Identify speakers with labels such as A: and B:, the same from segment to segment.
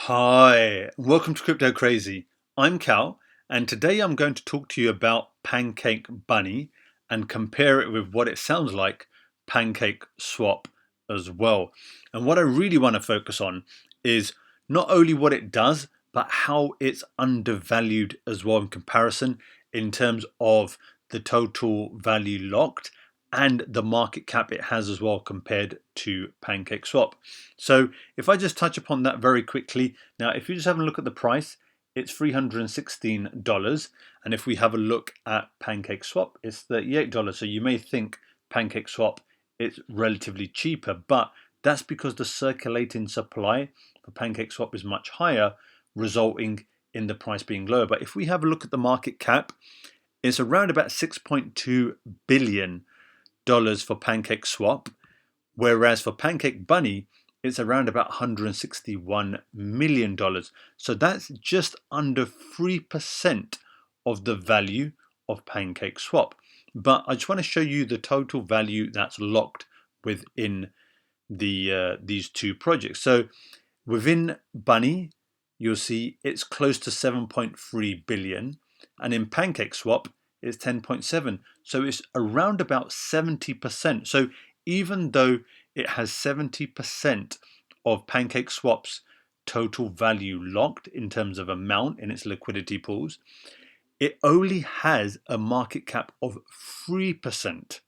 A: Hi, welcome to Crypto Crazy. I'm Cal, and today I'm going to talk to you about Pancake Bunny and compare it with what it sounds like, Pancake Swap as well. And what I really want to focus on is not only what it does, but how it's undervalued as well in comparison in terms of the total value locked and the market cap it has as well compared to PancakeSwap. So if I just touch upon that very quickly, now if you just have a look at the price, it's $316, and if we have a look at PancakeSwap, it's $38. So you may think PancakeSwap is relatively cheaper, but that's because the circulating supply for PancakeSwap is much higher, resulting in the price being lower. But if we have a look at the market cap, it's around about $6.2 billion for PancakeSwap, whereas for Pancake Bunny, it's around about $161 million. So that's just under 3% of the value of PancakeSwap. But I just want to show you the total value that's locked within these two projects. So within Bunny, you'll see it's close to 7.3 billion, and in PancakeSwap, it's 10.7. So it's around about 70%. So even though it has 70% of PancakeSwap's total value locked in terms of amount in its liquidity pools, it only has a market cap of 3%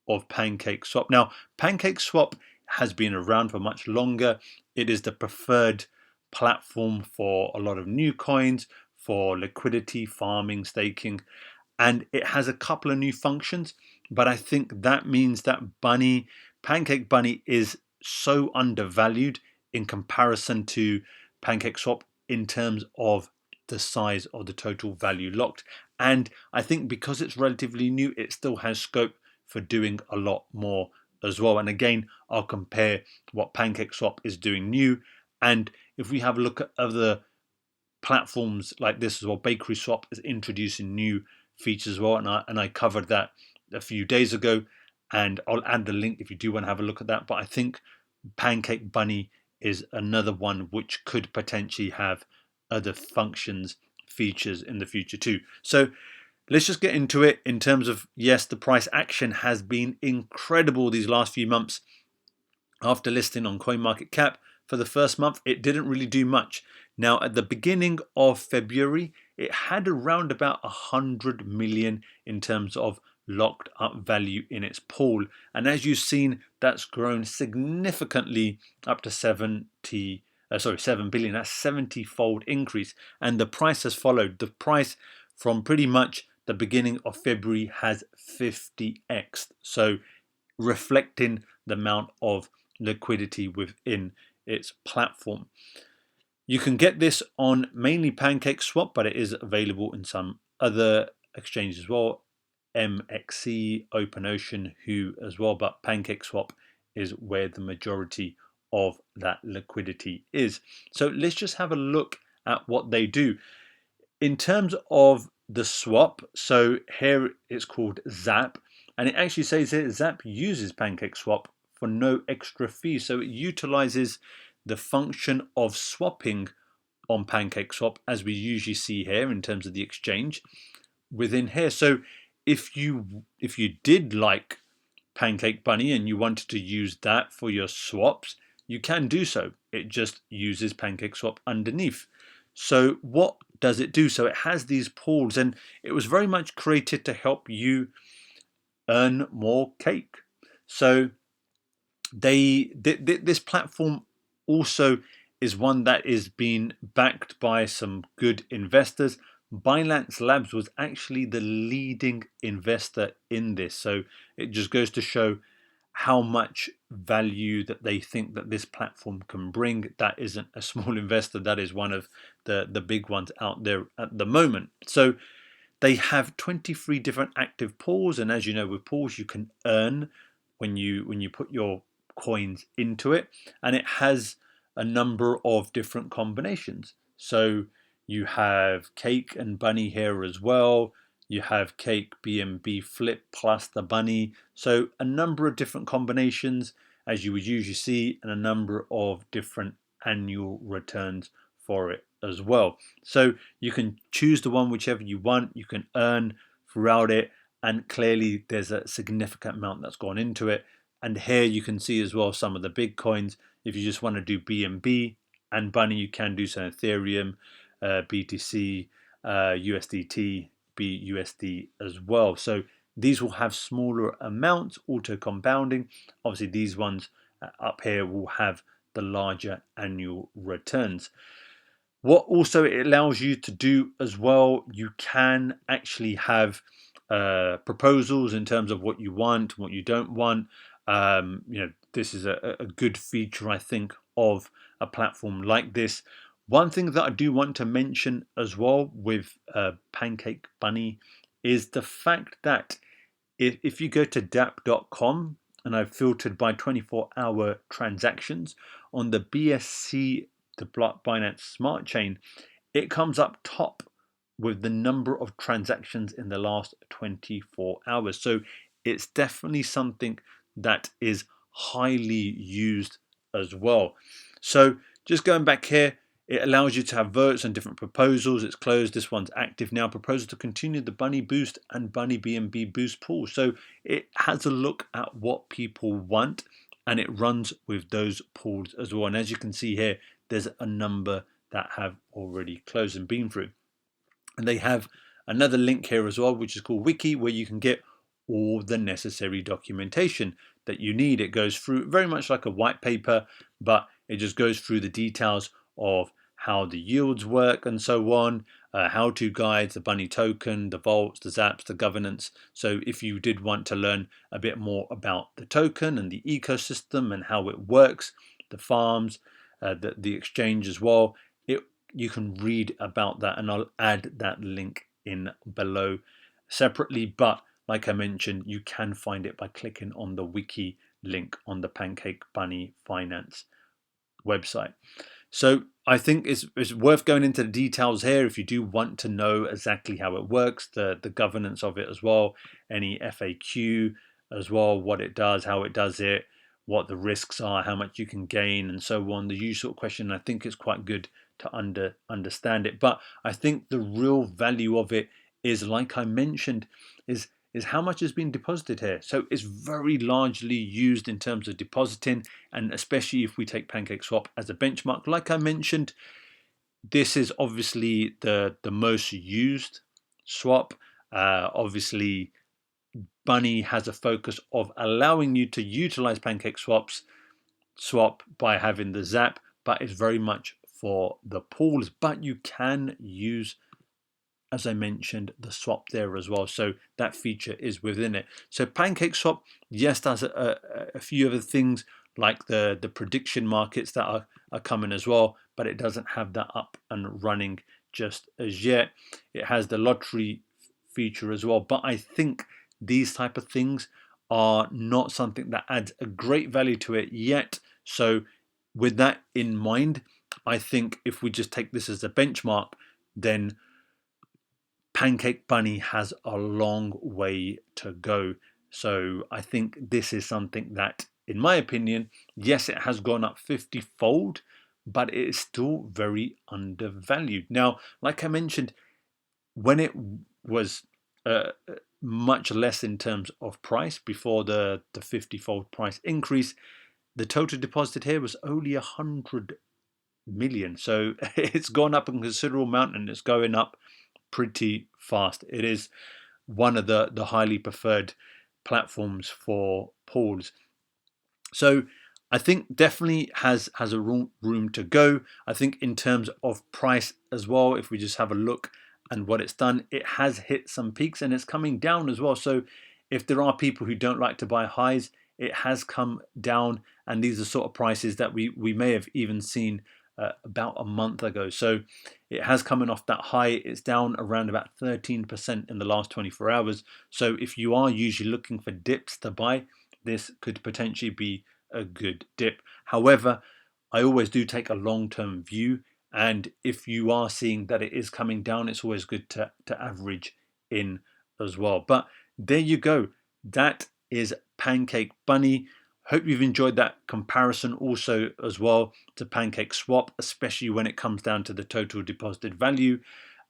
A: of PancakeSwap. Now, PancakeSwap has been around for much longer. It is the preferred platform for a lot of new coins, for liquidity, farming, staking, and it has a couple of new functions. But I think that means that Pancake Bunny is so undervalued in comparison to PancakeSwap in terms of the size of the total value locked. And I think because it's relatively new, it still has scope for doing a lot more as well. And again, I'll compare what PancakeSwap is doing new. And if we have a look at other platforms like this as well, BakerySwap is introducing new features as well, and I covered that a few days ago, and I'll add the link if you do want to have a look at that. But I think Pancake Bunny is another one which could potentially have other functions, features in the future too. So let's just get into it in terms of, yes, the price action has been incredible these last few months. After listing on CoinMarketCap for the first month, it didn't really do much. Now, at the beginning of February, it had around about 100 million in terms of locked up value in its pool. And as you've seen, that's grown significantly up to 7 billion. That's 70-fold increase. And the price has followed. The price from pretty much the beginning of February has 50x. So reflecting the amount of liquidity within its platform. You can get this on mainly PancakeSwap, but it is available in some other exchanges as well, MXC, OpenOcean, Who as well, but PancakeSwap is where the majority of that liquidity is. So let's just have a look at what they do. In terms of the swap, so here it's called Zap, and it actually says here Zap uses PancakeSwap for no extra fee. So it utilizes the function of swapping on PancakeSwap as we usually see here in terms of the exchange within here. So if you did like Pancake Bunny and you wanted to use that for your swaps, you can do so. It just uses PancakeSwap underneath. So what does it do? So it has these pools, and it was very much created to help you earn more cake. So this platform also is one that is being backed by some good investors. Binance Labs was actually the leading investor in this, so it just goes to show how much value that they think that this platform can bring. That isn't a small investor, that is one of the big ones out there at the moment. So they have 23 different active pools, and as you know, with pools you can earn when you put your coins into it, and it has a number of different combinations. So you have Cake and Bunny here as well. You have Cake, BNB, Flip plus the Bunny. So a number of different combinations as you would usually see, and a number of different annual returns for it as well. So you can choose the one whichever you want. You can earn throughout it, and clearly there's a significant amount that's gone into it. And here you can see as well some of the big coins. If you just want to do BNB and Bunny, you can do so. Ethereum, BTC, USDT, BUSD as well. So these will have smaller amounts, auto compounding. Obviously these ones up here will have the larger annual returns. What also it allows you to do as well, you can actually have proposals in terms of what you want, what you don't want. This is a good feature, I think, of a platform like this. One thing that I do want to mention as well with Pancake Bunny is the fact that if you go to dap.com, and I've filtered by 24-hour transactions on the BSC, the Binance Smart Chain, it comes up top with the number of transactions in the last 24 hours. So it's definitely something that is highly used as well. So just going back here, it allows you to have votes on different proposals. It's closed. This one's active now. Proposal to continue the Bunny Boost and Bunny BNB Boost pool. So it has a look at what people want, and it runs with those pools as well. And as you can see here, there's a number that have already closed and been through. And they have another link here as well, which is called Wiki, where you can get all the necessary documentation that you need. It goes through very much like a white paper, but it just goes through the details of how the yields work and so on, how-to guides, the Bunny token, the vaults, the zaps, the governance. So if you did want to learn a bit more about the token and the ecosystem and how it works, the farms, the exchange as well, you can read about that, and I'll add that link in below separately. But like I mentioned, you can find it by clicking on the wiki link on the PancakeBunny.finance website. So I think it's worth going into the details here if you do want to know exactly how it works, the governance of it as well, any FAQ as well, what it does, how it does it, what the risks are, how much you can gain, and so on. The usual question. I think it's quite good to understand it. But I think the real value of it is, like I mentioned, is how much has been deposited here. So it's very largely used in terms of depositing, and especially if we take PancakeSwap as a benchmark. Like I mentioned, this is obviously the most used swap. Obviously, Bunny has a focus of allowing you to utilize PancakeSwap's swap by having the zap, but it's very much for the pools. But you can use, as I mentioned, the swap there as well. So that feature is within it. So PancakeSwap, yes, does a few other things like the prediction markets that are coming as well, but it doesn't have that up and running just as yet. It has the lottery feature as well. But I think these type of things are not something that adds a great value to it yet. So with that in mind, I think if we just take this as a benchmark, then Pancake Bunny has a long way to go. So I think this is something that, in my opinion, yes, it has gone up 50-fold, but it is still very undervalued. Now, like I mentioned, when it was much less in terms of price before the 50-fold price increase, the total deposit here was only 100 million. So it's gone up a considerable amount, and it's going up pretty fast. It is one of the highly preferred platforms for pools. So I think definitely has a room to go. I think in terms of price as well, if we just have a look and what it's done, it has hit some peaks and it's coming down as well. So if there are people who don't like to buy highs, it has come down, and these are sort of prices that we may have even seen about a month ago. So it has coming off that high. It's down around about 13% in the last 24 hours. So if you are usually looking for dips to buy, this could potentially be a good dip. However, I always do take a long-term view, and if you are seeing that it is coming down, it's always good to average in as well. But there you go. That is Pancake Bunny. Hope you've enjoyed that comparison also as well to PancakeSwap, especially when it comes down to the total deposited value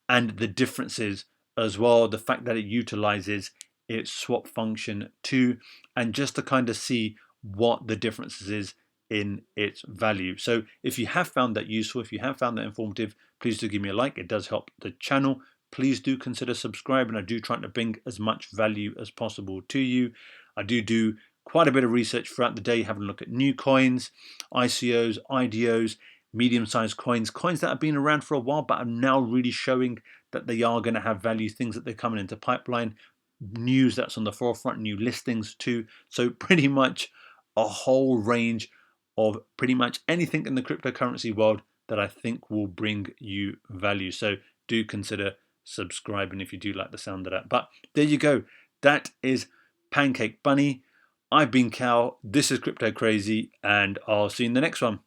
A: and the differences as well. The fact that it utilizes its swap function too, and just to kind of see what the differences is in its value. So if you have found that useful, if you have found that informative, please do give me a like. It does help the channel. Please do consider subscribing. I do try to bring as much value as possible to you. I do quite a bit of research throughout the day, having a look at new coins, ICOs, IDOs, medium-sized coins, coins that have been around for a while but are now really showing that they are going to have value, things that they're coming into pipeline, news that's on the forefront, new listings too. So pretty much a whole range of pretty much anything in the cryptocurrency world that I think will bring you value. So do consider subscribing if you do like the sound of that. But there you go. That is Pancake Bunny. I've been Cal. This is Crypto Crazy, and I'll see you in the next one.